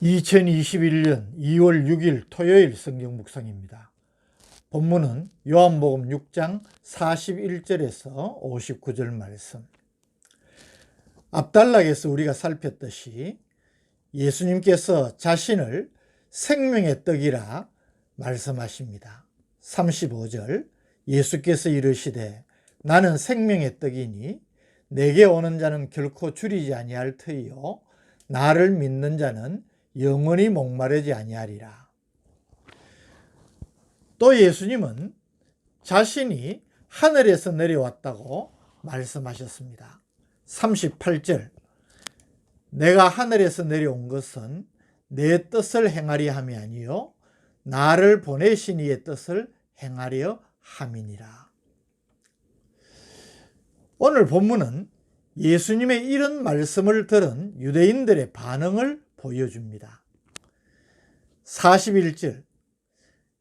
2021년 2월 6일 토요일 성경 묵상입니다. 본문은 요한복음 6장 41절에서 59절 말씀. 앞단락에서 우리가 살폈듯이 예수님께서 자신을 생명의 떡이라 말씀하십니다. 35절 예수께서 이르시되 나는 생명의 떡이니 내게 오는 자는 결코 줄이지 아니할 터이요 나를 믿는 자는 영원히 목마르지 아니하리라. 또 예수님은 자신이 하늘에서 내려왔다고 말씀하셨습니다. 38절 내가 하늘에서 내려온 것은 내 뜻을 행하려 함이 아니요 나를 보내신 이의 뜻을 행하려 함이니라. 오늘 본문은 예수님의 이런 말씀을 들은 유대인들의 반응을 보여줍니다. 41절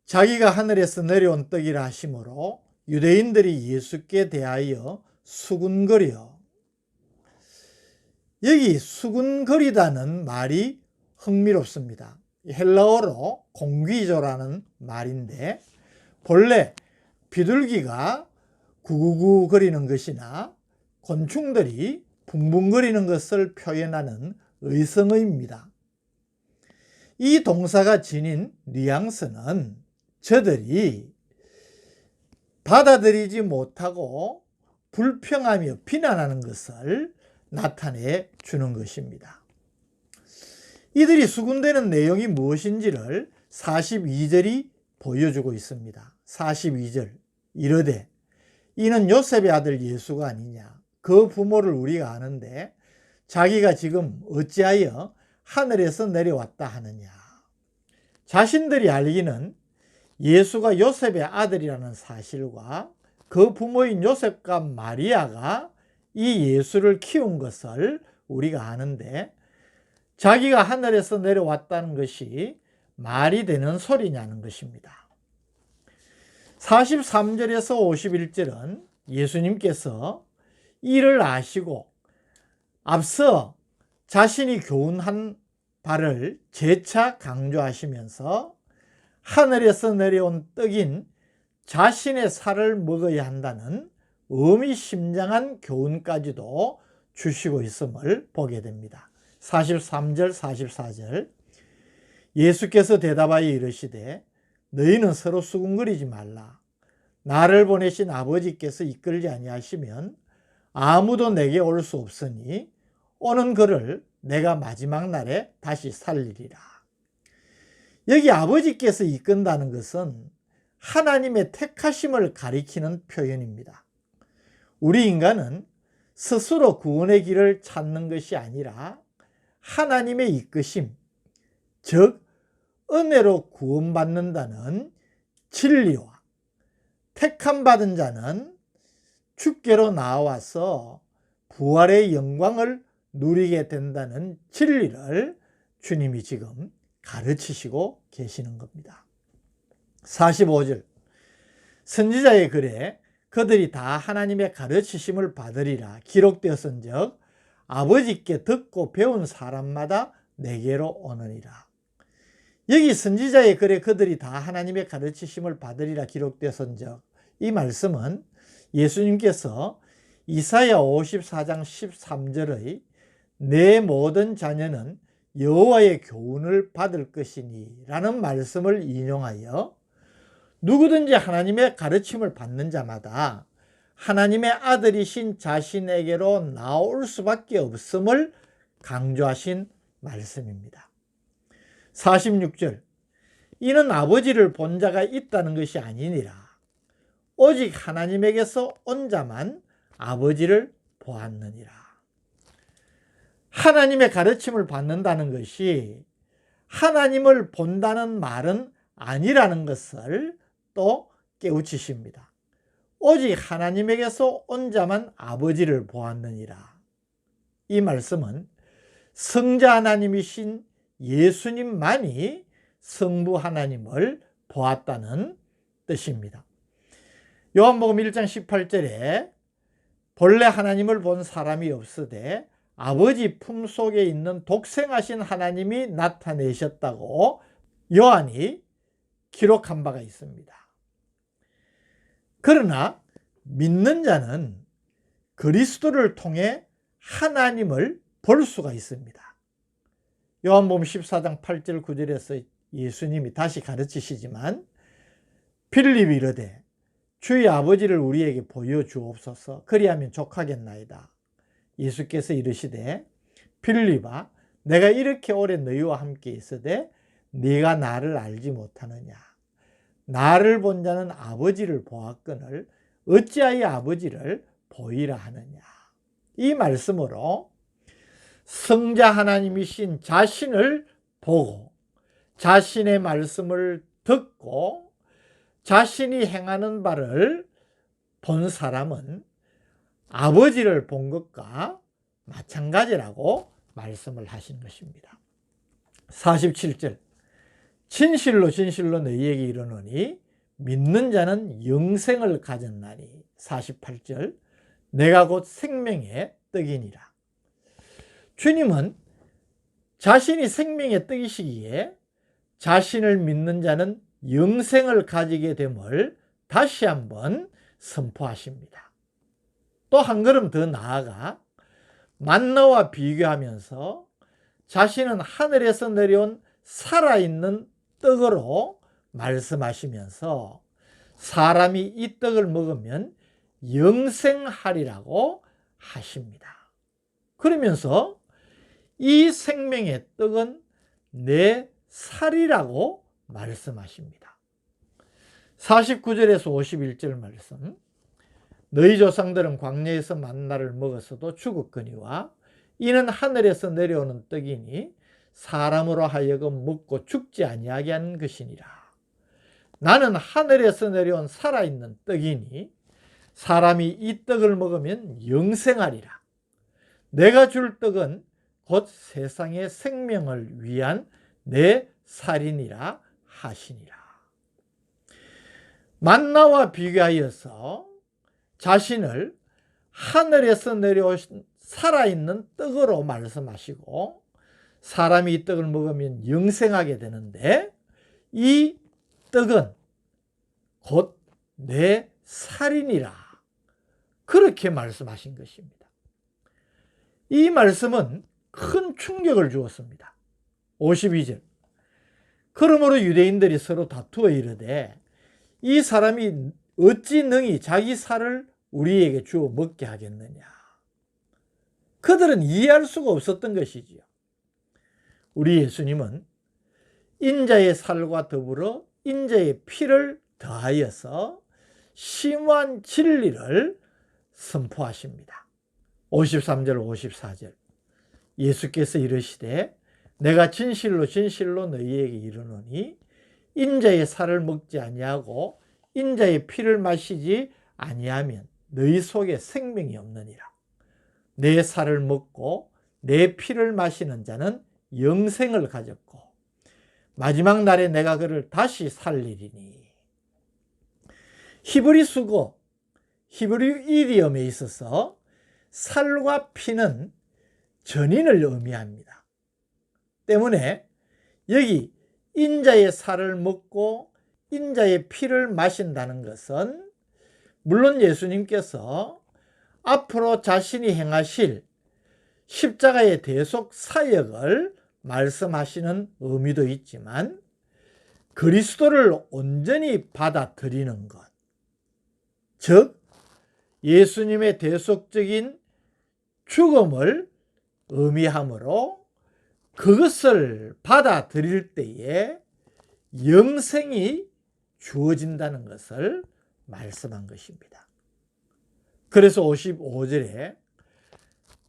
자기가 하늘에서 내려온 떡이라 하심으로 유대인들이 예수께 대하여 수군거려. 여기 수군거리다는 말이 흥미롭습니다. 헬라어로 공귀조라는 말인데 본래 비둘기가 구구구 거리는 것이나 곤충들이 붕붕거리는 것을 표현하는 의성어입니다. 이 동사가 지닌 뉘앙스는 저들이 받아들이지 못하고 불평하며 비난하는 것을 나타내 주는 것입니다. 이들이 수군대는 내용이 무엇인지를 42절이 보여주고 있습니다. 42절 이르되 이는 요셉의 아들 예수가 아니냐. 그 부모를 우리가 아는데 자기가 지금 어찌하여 하늘에서 내려왔다 하느냐. 자신들이 알기는 예수가 요셉의 아들이라는 사실과 그 부모인 요셉과 마리아가 이 예수를 키운 것을 우리가 아는데 자기가 하늘에서 내려왔다는 것이 말이 되는 소리냐는 것입니다. 43절에서 51절은 예수님께서 이를 아시고 앞서 자신이 교훈한 바를 재차 강조하시면서 하늘에서 내려온 떡인 자신의 살을 먹어야 한다는 의미심장한 교훈까지도 주시고 있음을 보게 됩니다. 43절 44절 예수께서 대답하여 이르시되 너희는 서로 수군거리지 말라. 나를 보내신 아버지께서 이끌지 아니하시면 아무도 내게 올 수 없으니 오는 그를 내가 마지막 날에 다시 살리리라. 여기 아버지께서 이끈다는 것은 하나님의 택하심을 가리키는 표현입니다. 우리 인간은 스스로 구원의 길을 찾는 것이 아니라 하나님의 이끄심, 즉 은혜로 구원받는다는 진리와 택함받은 자는 주께로 나와서 부활의 영광을 누리게 된다는 진리를 주님이 지금 가르치시고 계시는 겁니다. 45절 선지자의 글에 그들이 다 하나님의 가르치심을 받으리라 기록되었은즉 아버지께 듣고 배운 사람마다 내게로 오느니라. 여기 선지자의 글에 그들이 다 하나님의 가르치심을 받으리라 기록되었은즉 이 말씀은 예수님께서 이사야 54장 13절의 내 모든 자녀는 여호와의 교훈을 받을 것이니 라는 말씀을 인용하여 누구든지 하나님의 가르침을 받는 자마다 하나님의 아들이신 자신에게로 나올 수밖에 없음을 강조하신 말씀입니다. 46절 이는 아버지를 본 자가 있다는 것이 아니니라. 오직 하나님에게서 온 자만 아버지를 보았느니라. 하나님의 가르침을 받는다는 것이 하나님을 본다는 말은 아니라는 것을 또 깨우치십니다. 오직 하나님에게서 온 자만 아버지를 보았느니라. 이 말씀은 성자 하나님이신 예수님만이 성부 하나님을 보았다는 뜻입니다. 요한복음 1장 18절에 본래 하나님을 본 사람이 없으되 아버지 품속에 있는 독생하신 하나님이 나타내셨다고 요한이 기록한 바가 있습니다. 그러나 믿는 자는 그리스도를 통해 하나님을 볼 수가 있습니다. 요한복음 14장 8절 9절에서 예수님이 다시 가르치시지만 빌립이 이르되 주의 아버지를 우리에게 보여주옵소서 그리하면 족하겠나이다. 예수께서 이르시되 빌립아 내가 이렇게 오래 너희와 함께 있으되 네가 나를 알지 못하느냐. 나를 본 자는 아버지를 보았거늘 어찌하여 아버지를 보이라 하느냐. 이 말씀으로 성자 하나님이신 자신을 보고 자신의 말씀을 듣고 자신이 행하는 바를 본 사람은 아버지를 본 것과 마찬가지라고 말씀을 하신 것입니다. 47절 진실로 진실로 너희에게 이르노니 믿는 자는 영생을 가졌나니. 48절 내가 곧 생명의 떡이니라. 주님은 자신이 생명의 떡이시기에 자신을 믿는 자는 영생을 가지게 됨을 다시 한번 선포하십니다. 또 한 걸음 더 나아가 만나와 비교하면서 자신은 하늘에서 내려온 살아있는 떡으로 말씀하시면서 사람이 이 떡을 먹으면 영생하리라고 하십니다. 그러면서 이 생명의 떡은 내 살이라고 말씀하십니다. 49절에서 51절 말씀 너희 조상들은 광야에서 만나를 먹었어도 죽었거니와 이는 하늘에서 내려오는 떡이니 사람으로 하여금 먹고 죽지 아니하게 하는 것이니라. 나는 하늘에서 내려온 살아있는 떡이니 사람이 이 떡을 먹으면 영생하리라. 내가 줄 떡은 곧 세상의 생명을 위한 내 살이니라 하시니라. 만나와 비교하여서 자신을 하늘에서 내려오신 살아있는 떡으로 말씀하시고 사람이 이 떡을 먹으면 영생하게 되는데 이 떡은 곧 내 살이니라. 그렇게 말씀하신 것입니다. 이 말씀은 큰 충격을 주었습니다. 52절 그러므로 유대인들이 서로 다투어 이르되 이 사람이 어찌 능히 자기 살을 우리에게 주어 먹게 하겠느냐. 그들은 이해할 수가 없었던 것이지요. 우리 예수님은 인자의 살과 더불어 인자의 피를 더하여서 심오한 진리를 선포하십니다. 53절 54절 예수께서 이르시되 내가 진실로 진실로 너희에게 이르노니 인자의 살을 먹지 아니하고 인자의 피를 마시지 아니하면 너희 속에 생명이 없느니라. 내 살을 먹고 내 피를 마시는 자는 영생을 가졌고 마지막 날에 내가 그를 다시 살리리니. 히브리 수고 히브리 이디엄에 있어서 살과 피는 전인을 의미합니다. 때문에 여기 인자의 살을 먹고 인자의 피를 마신다는 것은 물론 예수님께서 앞으로 자신이 행하실 십자가의 대속 사역을 말씀하시는 의미도 있지만 그리스도를 온전히 받아들이는 것, 즉 예수님의 대속적인 죽음을 의미하므로 그것을 받아들일 때에 영생이 주어진다는 것을 말씀한 것입니다. 그래서 55절에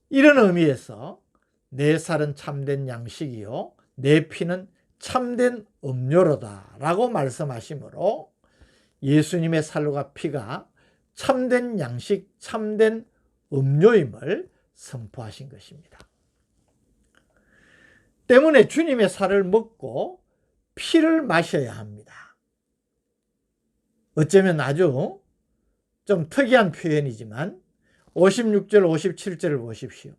이런 의미에서 내 살은 참된 양식이요 내 피는 참된 음료로다 라고 말씀하시므로 예수님의 살과 피가 참된 양식, 참된 음료임을 선포하신 것입니다. 때문에 주님의 살을 먹고 피를 마셔야 합니다. 어쩌면 아주 좀 특이한 표현이지만 56절 57절을 보십시오.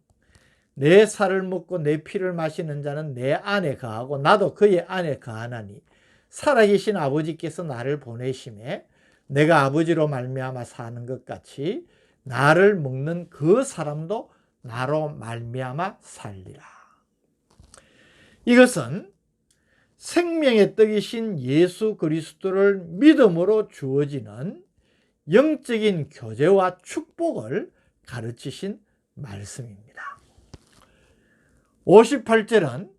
내 살을 먹고 내 피를 마시는 자는 내 안에 거하고 나도 그의 안에 거하나니 살아계신 아버지께서 나를 보내심에 내가 아버지로 말미암아 사는 것 같이 나를 먹는 그 사람도 나로 말미암아 살리라. 이것은 생명의 떡이신 예수 그리스도를 믿음으로 주어지는 영적인 교제와 축복을 가르치신 말씀입니다. 58절은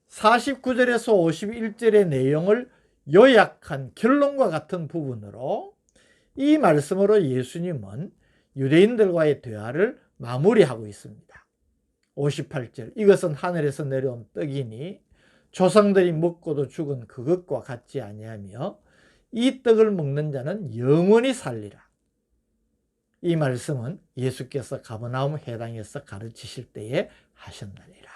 49절에서 51절의 내용을 요약한 결론과 같은 부분으로 이 말씀으로 예수님은 유대인들과의 대화를 마무리하고 있습니다. 58절, 이것은 하늘에서 내려온 떡이니 조상들이 먹고도 죽은 그것과 같지 아니하며 이 떡을 먹는 자는 영원히 살리라. 이 말씀은 예수께서 가버나움 회당에서 가르치실 때에 하셨느니라.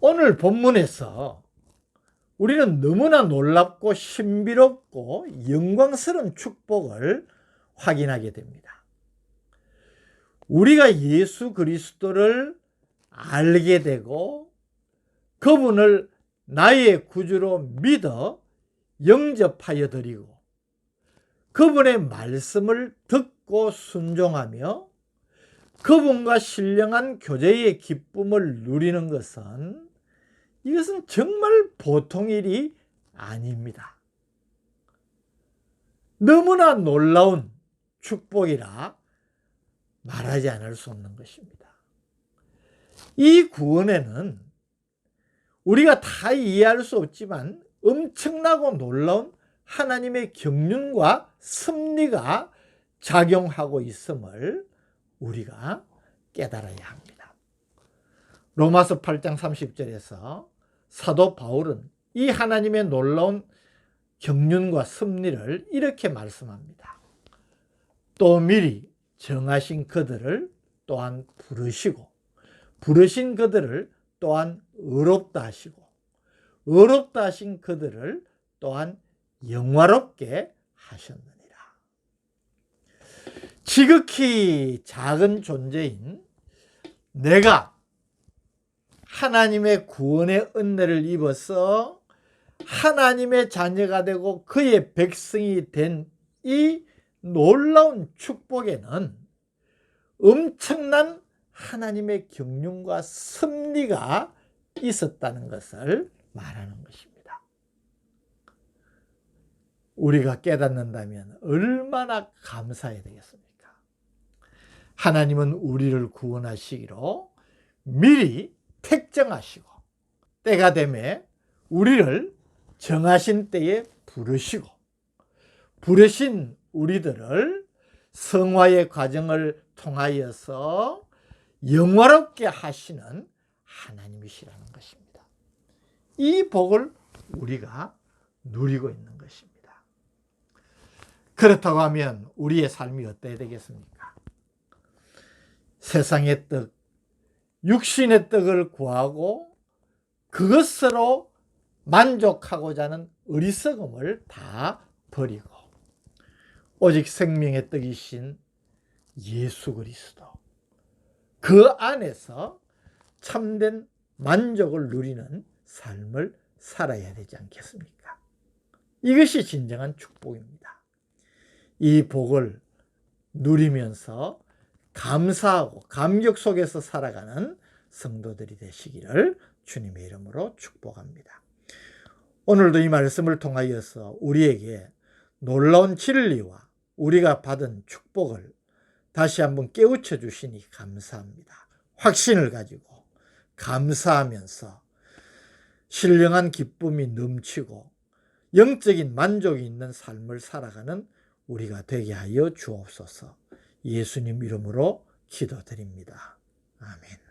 오늘 본문에서 우리는 너무나 놀랍고 신비롭고 영광스러운 축복을 확인하게 됩니다. 우리가 예수 그리스도를 알게 되고 그분을 나의 구주로 믿어 영접하여 드리고 그분의 말씀을 듣고 순종하며 그분과 신령한 교제의 기쁨을 누리는 것은 이것은 정말 보통 일이 아닙니다. 너무나 놀라운 축복이라 말하지 않을 수 없는 것입니다. 이 구원에는 우리가 다 이해할 수 없지만 엄청나고 놀라운 하나님의 경륜과 섭리가 작용하고 있음을 우리가 깨달아야 합니다. 로마서 8장 30절에서 사도 바울은 이 하나님의 놀라운 경륜과 섭리를 이렇게 말씀합니다. 또 미리 정하신 그들을 또한 부르시고 부르신 그들을 또한 의롭다 하시고 의롭다 하신 그들을 또한 영화롭게 하셨느니라. 지극히 작은 존재인 내가 하나님의 구원의 은혜를 입어서 하나님의 자녀가 되고 그의 백성이 된 이 놀라운 축복에는 엄청난 하나님의 경륜과 섭리가 있었다는 것을 말하는 것입니다. 우리가 깨닫는다면 얼마나 감사해야 되겠습니까? 하나님은 우리를 구원하시기로 미리 택정하시고 때가 되매 우리를 정하신 때에 부르시고 부르신 우리들을 성화의 과정을 통하여서 영화롭게 하시는 하나님이시라는 것입니다. 이 복을 우리가 누리고 있는 것입니다. 그렇다고 하면 우리의 삶이 어때야 되겠습니까? 세상의 떡, 육신의 떡을 구하고 그것으로 만족하고자 하는 어리석음을 다 버리고 오직 생명의 떡이신 예수 그리스도, 그 안에서 참된 만족을 누리는 삶을 살아야 되지 않겠습니까? 이것이 진정한 축복입니다. 이 복을 누리면서 감사하고 감격 속에서 살아가는 성도들이 되시기를 주님의 이름으로 축복합니다. 오늘도 이 말씀을 통하여서 우리에게 놀라운 진리와 우리가 받은 축복을 다시 한번 깨우쳐 주시니 감사합니다. 확신을 가지고 감사하면서 신령한 기쁨이 넘치고 영적인 만족이 있는 삶을 살아가는 우리가 되게 하여 주옵소서. 예수님 이름으로 기도드립니다. 아멘.